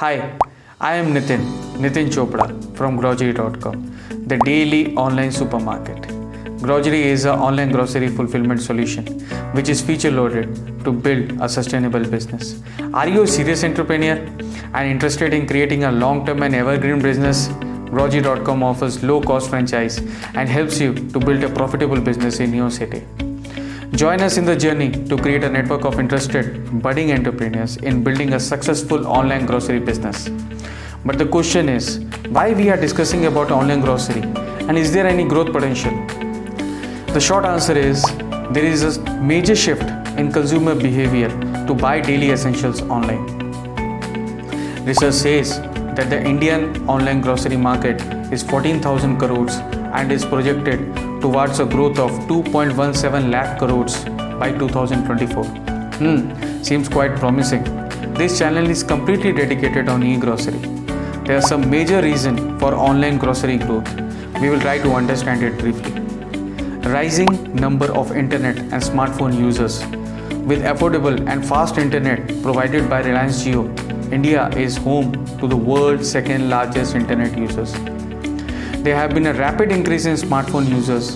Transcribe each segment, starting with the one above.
Hi, I am Nitin Chopra from Grocery.com, the daily online supermarket. Grocery is an online grocery fulfillment solution which is feature loaded to build a sustainable business. Are you a serious entrepreneur and interested in creating a long-term and evergreen business? Grocery.com offers low-cost franchise and helps you to build a profitable business in your city. Join us in the journey to create a network of interested budding entrepreneurs in building a successful online grocery business. But the question is, why we are discussing about online grocery and is there any growth potential? The short answer is, there is a major shift in consumer behavior to buy daily essentials online. Research says that the Indian online grocery market is 14,000 crores and is projected towards a growth of 2.17 lakh crores by 2024. Seems quite promising. This channel is completely dedicated on e-grocery. There are some major reasons for online grocery growth. We will try to understand it briefly. Rising number of internet and smartphone users. With affordable and fast internet provided by Reliance Jio, India is home to the world's second largest internet users. There have been a rapid increase in smartphone users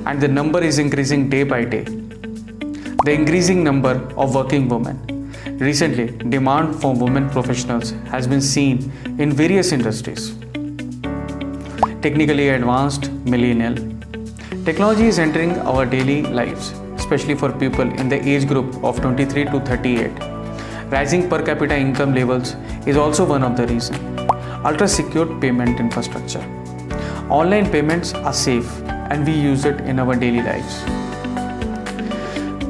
and the number is increasing day by day. The increasing number of working women. Recently, demand for women professionals has been seen in various industries. Technically advanced millennial. Technology is entering our daily lives, especially for people in the age group of 23 to 38. Rising per capita income levels is also one of the reasons. Ultra-secured payment infrastructure. Online payments are safe and we use it in our daily lives.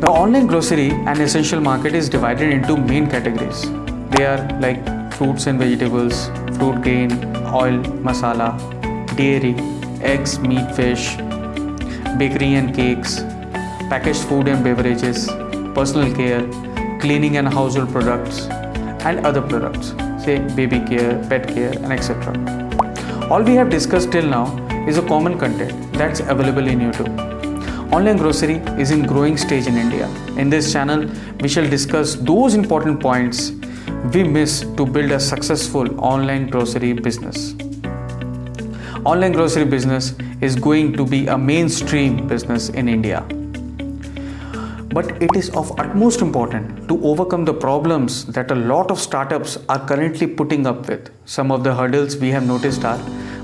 The online grocery and essential market is divided into main categories. They are like fruits and vegetables, fruit grain, oil, masala, dairy, eggs, meat, fish, bakery and cakes, packaged food and beverages, personal care, cleaning and household products, and other products, say baby care, pet care, and etc. All we have discussed till now is a common content that's available in YouTube. Online grocery is in growing stage in India. In this channel, we shall discuss those important points we miss to build a successful online grocery business. Online grocery business is going to be a mainstream business in India. But it is of utmost importance to overcome the problems that a lot of startups are currently putting up with. Some of the hurdles we have noticed are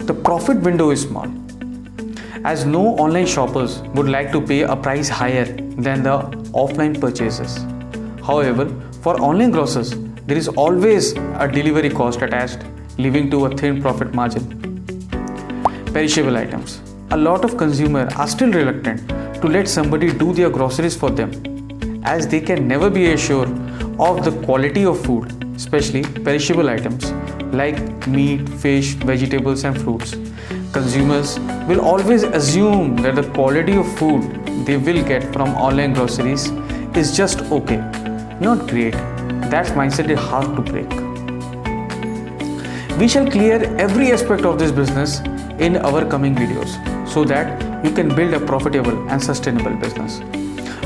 the profit window is small, as no online shoppers would like to pay a price higher than the offline purchases. However, for online grocers, there is always a delivery cost attached, leading to a thin profit margin. Perishable items. A lot of consumers are still reluctant to let somebody do their groceries for them, as they can never be assured of the quality of food, especially perishable items like meat, fish, vegetables and fruits. Consumers will always assume that the quality of food they will get from online groceries is just okay, not great. That mindset is hard to break. We shall clear every aspect of this business in our coming videos so that you can build a profitable and sustainable business.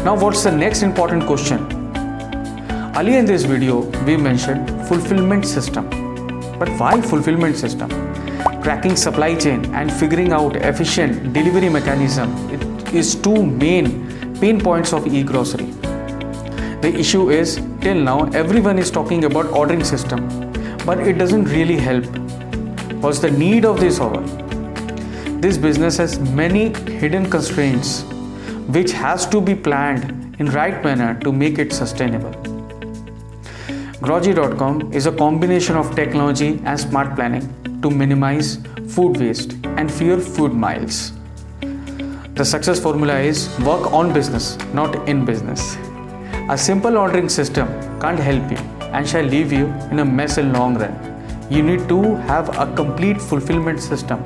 Now, what's the next important question? Earlier in this video, we mentioned fulfillment system. But why fulfillment system? Tracking supply chain and figuring out efficient delivery mechanism is two main pain points of e-grocery. The issue is, till now everyone is talking about ordering system, but it doesn't really help. What's the need of this hour? This business has many hidden constraints which has to be planned in right manner to make it sustainable. Grocery.com is a combination of technology and smart planning to minimize food waste and fewer food miles. The success formula is work on business, not in business. A simple ordering system can't help you and shall leave you in a mess in long run. You need to have a complete fulfillment system.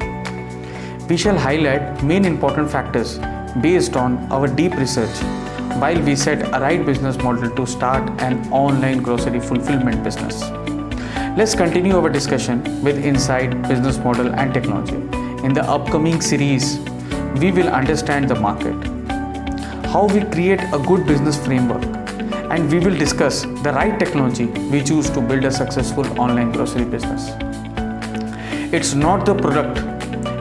We shall highlight main important factors based on our deep research while we set a right business model to start an online grocery fulfillment business. Let's continue our discussion with Inside Business Model and Technology. In the upcoming series, we will understand the market, how we create a good business framework, and we will discuss the right technology we choose to build a successful online grocery business. It's not the product,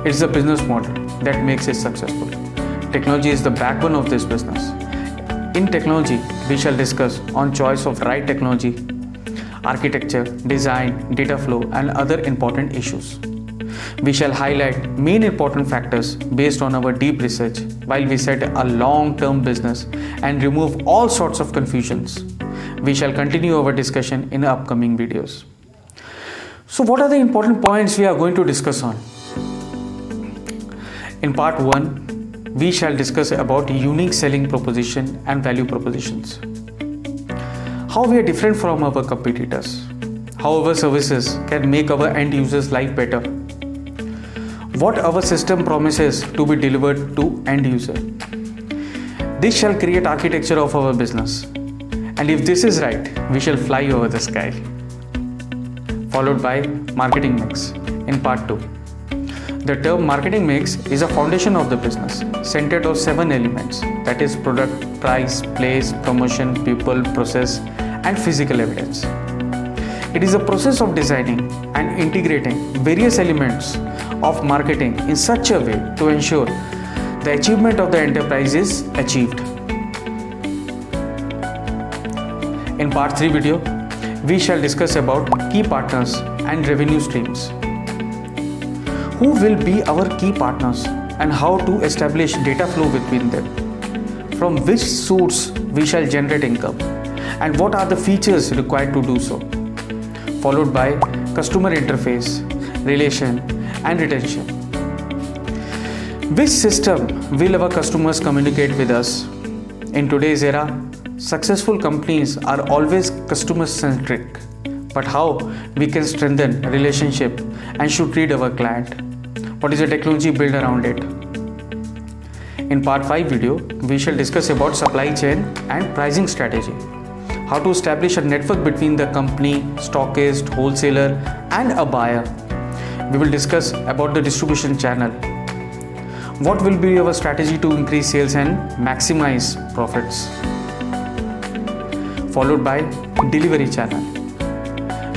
it's the business model that makes it successful. Technology is the backbone of this business. In technology, we shall discuss on choice of right technology, architecture, design, data flow, and other important issues. We shall highlight main important factors based on our deep research while we set a long-term business and remove all sorts of confusions. We shall continue our discussion in the upcoming videos. So what are the important points we are going to discuss on? In part 1, we shall discuss about unique selling proposition and value propositions. How we are different from our competitors. How our services can make our end users' life better. What our system promises to be delivered to end user. This shall create architecture of our business. And if this is right, we shall fly over the sky. Followed by marketing mix in part 2. The term marketing mix is a foundation of the business, centered on 7 elements, that is product, price, place, promotion, people, process, and physical evidence. It is a process of designing and integrating various elements of marketing in such a way to ensure the achievement of the enterprise is achieved. In part 3 video, we shall discuss about key partners and revenue streams. Who will be our key partners and how to establish data flow between them? From which source we shall generate income and what are the features required to do so? Followed by customer interface, relation and retention. Which system will our customers communicate with us? In today's era, successful companies are always customer centric, but how we can strengthen relationship and should treat our client? What is the technology built around it? In part 5 video, we shall discuss about supply chain and pricing strategy. How to establish a network between the company, stockist, wholesaler and a buyer. We will discuss about the distribution channel. What will be our strategy to increase sales and maximize profits? Followed by delivery channel.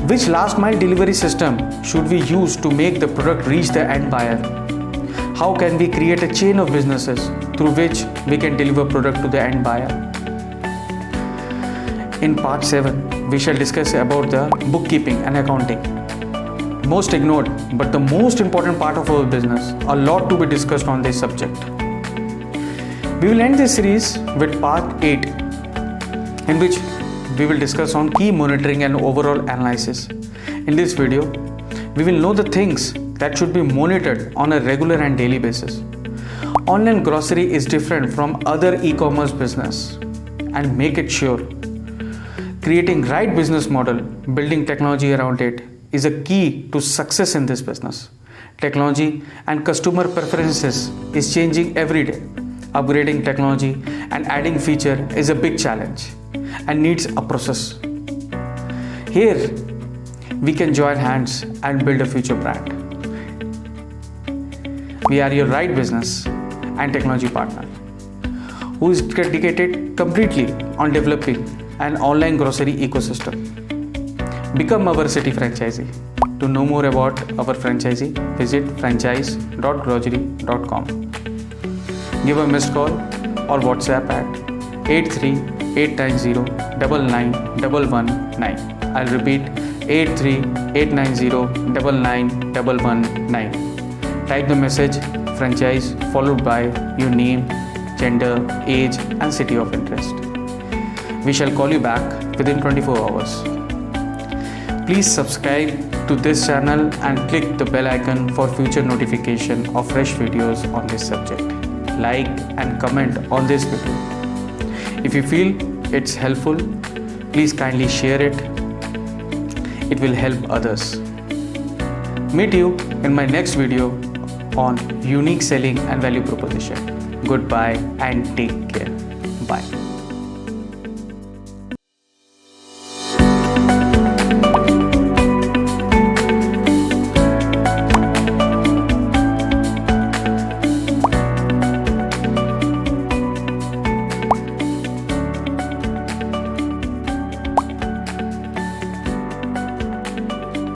Which last mile delivery system should we use to make the product reach the end buyer? How can we create a chain of businesses through which we can deliver product to the end buyer? In part 7, we shall discuss about the bookkeeping and accounting. Most ignored, but the most important part of our business. A lot to be discussed on this subject. We will end this series with part 8, in which we will discuss on key monitoring and overall analysis. In this video, we will know the things that should be monitored on a regular and daily basis. Online grocery is different from other e-commerce business and make it sure. Creating right business model, building technology around it is a key to success in this business. Technology and customer preferences is changing every day. Upgrading technology and adding feature is a big challenge and needs a process. Here, we can join hands and build a future brand. We are your right business and technology partner who is dedicated completely on developing an online grocery ecosystem. Become our city franchisee. To know more about our franchisee, visit franchise.grocery.com. Give a missed call or WhatsApp at 83-890-99119. I'll repeat 83-890-99119. Type the message franchise followed by your name, gender, age and city of interest. We shall call you back within 24 hours. Please subscribe to this channel and click the bell icon for future notification of fresh videos on this subject. Like and comment on this video. If you feel it's helpful, please kindly share it. It will help others. Meet you in my next video on unique selling and value proposition. Goodbye and take care.